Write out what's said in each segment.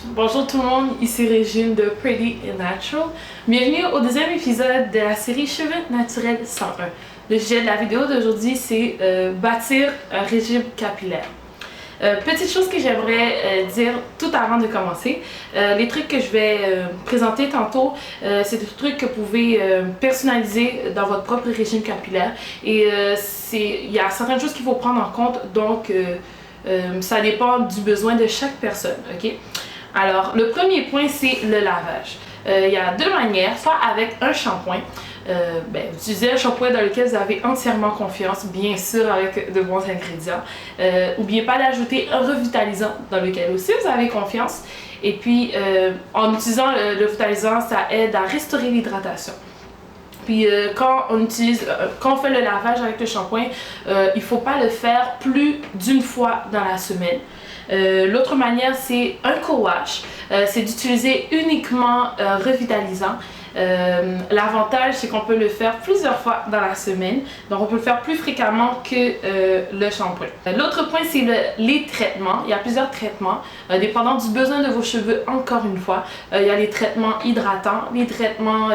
Bonjour tout le monde, ici Régine de Pretty and Natural. Bienvenue au deuxième épisode de la série Cheveux naturels 101. Le sujet de la vidéo d'aujourd'hui, c'est bâtir un régime capillaire. Petite chose que j'aimerais dire tout avant de commencer, les trucs que je vais présenter tantôt, c'est des trucs que vous pouvez personnaliser dans votre propre régime capillaire et il y a certaines choses qu'il faut prendre en compte, donc ça dépend du besoin de chaque personne, ok? Alors, le premier point, c'est le lavage. Il y a deux manières, soit avec un shampoing. Utilisez un shampoing dans lequel vous avez entièrement confiance, bien sûr avec de bons ingrédients. N'oubliez pas d'ajouter un revitalisant dans lequel aussi vous avez confiance. Et puis, en utilisant le revitalisant, ça aide à restaurer l'hydratation. Puis quand on fait le lavage avec le shampoing, il ne faut pas le faire plus d'une fois dans la semaine. L'autre manière, c'est un co-wash. C'est d'utiliser uniquement revitalisant. L'avantage, c'est qu'on peut le faire plusieurs fois dans la semaine. Donc, on peut le faire plus fréquemment que le shampoing. L'autre point, c'est les traitements. Il y a plusieurs traitements, dépendant du besoin de vos cheveux, encore une fois. Il y a les traitements hydratants, les traitements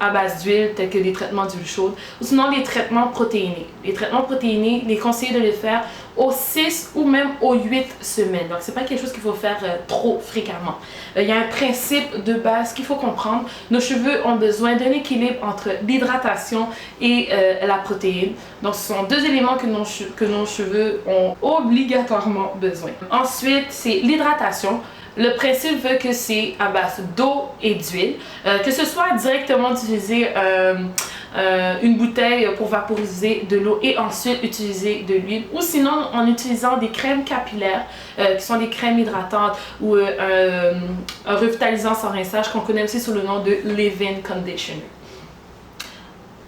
à base d'huile, tels que les traitements d'huile chaude, ou sinon les traitements protéinés. Les traitements protéinés, il est conseillé de les faire aux 6 ou même aux 8 semaines. Donc, c'est pas quelque chose qu'il faut faire trop fréquemment. Il y a un principe de base qu'il faut comprendre. Nos cheveux ont besoin d'un équilibre entre l'hydratation et la protéine. Donc, ce sont deux éléments que nos cheveux ont obligatoirement besoin. Ensuite, c'est l'hydratation. Le principe veut que c'est à base d'eau et d'huile. Que ce soit directement d'utiliser une bouteille pour vaporiser de l'eau et ensuite utiliser de l'huile, ou sinon en utilisant des crèmes capillaires qui sont des crèmes hydratantes ou un revitalisant sans rinçage qu'on connaît aussi sous le nom de leave-in conditioner.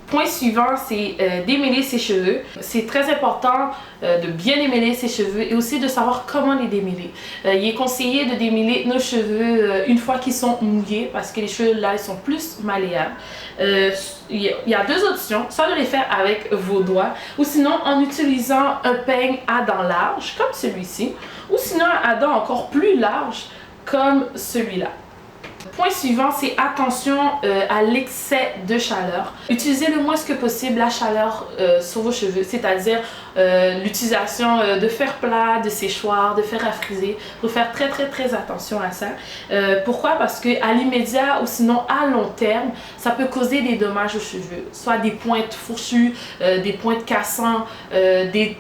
Point suivant, c'est démêler ses cheveux. C'est très important de bien démêler ses cheveux et aussi de savoir comment les démêler. Il est conseillé de démêler nos cheveux une fois qu'ils sont mouillés parce que les cheveux là ils sont plus malléables. Il y a deux options, soit de les faire avec vos doigts ou sinon en utilisant un peigne à dents larges comme celui-ci ou sinon à dents encore plus larges comme celui-là. Point suivant, c'est attention à l'excès de chaleur. Utilisez le moins que possible la chaleur sur vos cheveux, c'est-à-dire l'utilisation de fer plat, de séchoir, de fer à friser. Il faut faire très attention à ça. Pourquoi? Parce qu'à l'immédiat ou sinon à long terme, ça peut causer des dommages aux cheveux. Soit des pointes fourchues, des pointes cassantes, des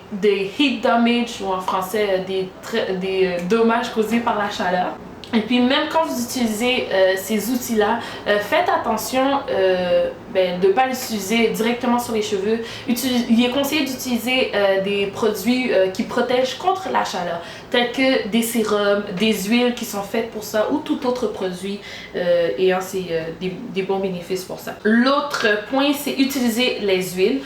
heat damage ou en français des dommages causés par la chaleur. Et puis même quand vous utilisez ces outils-là, faites attention de ne pas l'utiliser directement sur les cheveux. Il est conseillé d'utiliser des produits qui protègent contre la chaleur, tels que des sérums, des huiles qui sont faites pour ça ou tout autre produit ayant des bons bénéfices pour ça. L'autre point, c'est utiliser les huiles.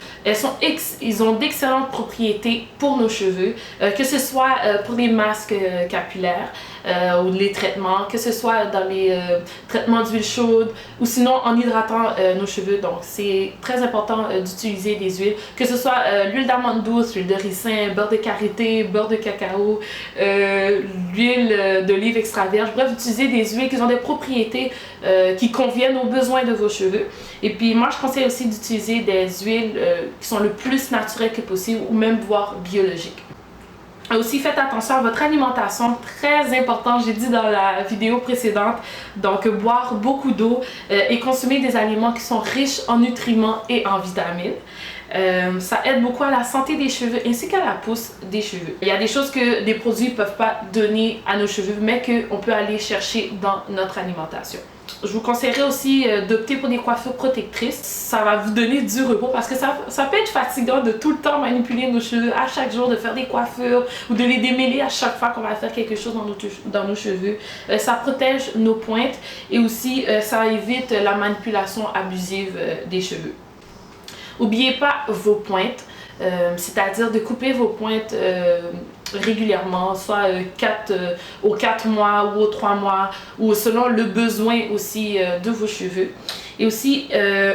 Ils ont d'excellentes propriétés pour nos cheveux, que ce soit pour les masques capillaires, ou les traitements, que ce soit dans les traitements d'huile chaude ou sinon en hydratant nos cheveux. Donc c'est très important d'utiliser des huiles, que ce soit l'huile d'amande douce, l'huile de ricin, beurre de karité, beurre de cacao, l'huile d'olive extra vierge. Bref, utilisez des huiles qui ont des propriétés qui conviennent aux besoins de vos cheveux. Et puis moi je conseille aussi d'utiliser des huiles qui sont le plus naturelles que possible ou même voire biologiques. Aussi, faites attention à votre alimentation, très important, j'ai dit dans la vidéo précédente. Donc, boire beaucoup d'eau et consommer des aliments qui sont riches en nutriments et en vitamines. Ça aide beaucoup à la santé des cheveux ainsi qu'à la pousse des cheveux. Il y a des choses que des produits ne peuvent pas donner à nos cheveux, mais qu'on peut aller chercher dans notre alimentation. Je vous conseillerais aussi d'opter pour des coiffures protectrices. Ça va vous donner du repos parce que ça peut être fatigant de tout le temps manipuler nos cheveux à chaque jour, de faire des coiffures ou de les démêler à chaque fois qu'on va faire quelque chose dans nos cheveux. Ça protège nos pointes et aussi ça évite la manipulation abusive des cheveux. N'oubliez pas vos pointes, c'est-à-dire de couper vos pointes régulièrement, soit aux 4 mois ou aux 3 mois ou selon le besoin aussi de vos cheveux. Et aussi,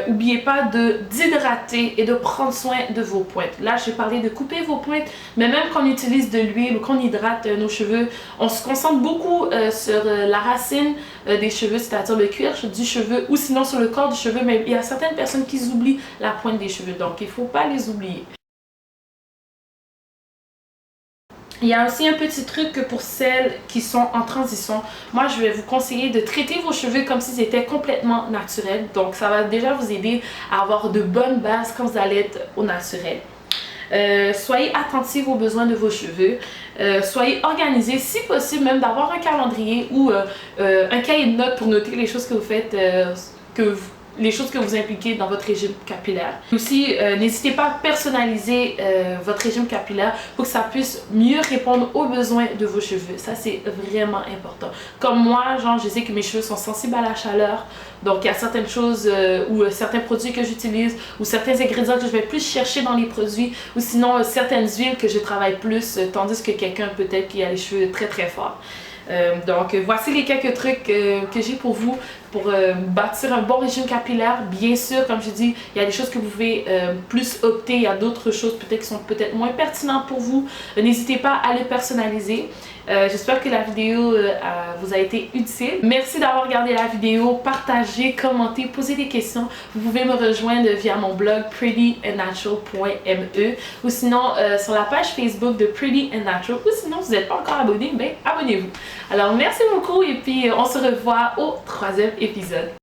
n'oubliez pas d'hydrater et de prendre soin de vos pointes. Là, j'ai parlé de couper vos pointes, mais même quand on utilise de l'huile ou qu'on hydrate nos cheveux, on se concentre beaucoup sur la racine des cheveux, c'est-à-dire le cuir du cheveu, ou sinon sur le corps du cheveu, mais il y a certaines personnes qui oublient la pointe des cheveux, donc il ne faut pas les oublier. Il y a aussi un petit truc que pour celles qui sont en transition, moi je vais vous conseiller de traiter vos cheveux comme s'ils étaient complètement naturels. Donc ça va déjà vous aider à avoir de bonnes bases quand vous allez être au naturel. Soyez attentifs aux besoins de vos cheveux. Soyez organisés, si possible même d'avoir un calendrier ou un cahier de notes pour noter les choses que vous faites, les choses que vous impliquez dans votre régime capillaire. Aussi, n'hésitez pas à personnaliser votre régime capillaire pour que ça puisse mieux répondre aux besoins de vos cheveux. Ça, c'est vraiment important. Comme moi, genre, je sais que mes cheveux sont sensibles à la chaleur. Donc, il y a certaines choses ou certains produits que j'utilise ou certains ingrédients que je vais plus chercher dans les produits ou sinon certaines huiles que je travaille plus tandis que quelqu'un peut-être qui a les cheveux très très forts. Donc voici les quelques trucs que j'ai pour vous pour bâtir un bon régime capillaire. Bien sûr, comme je dis, il y a des choses que vous pouvez plus opter, il y a d'autres choses peut-être qui sont peut-être moins pertinentes pour vous. N'hésitez pas à les personnaliser. J'espère que la vidéo vous a été utile. Merci d'avoir regardé la vidéo, partagez, commentez, posez des questions. Vous pouvez me rejoindre via mon blog prettyandnatural.me ou sinon sur la page Facebook de Pretty and Natural, ou sinon si vous n'êtes pas encore abonné, ben abonnez-vous. Alors merci beaucoup et puis on se revoit au 3e épisode.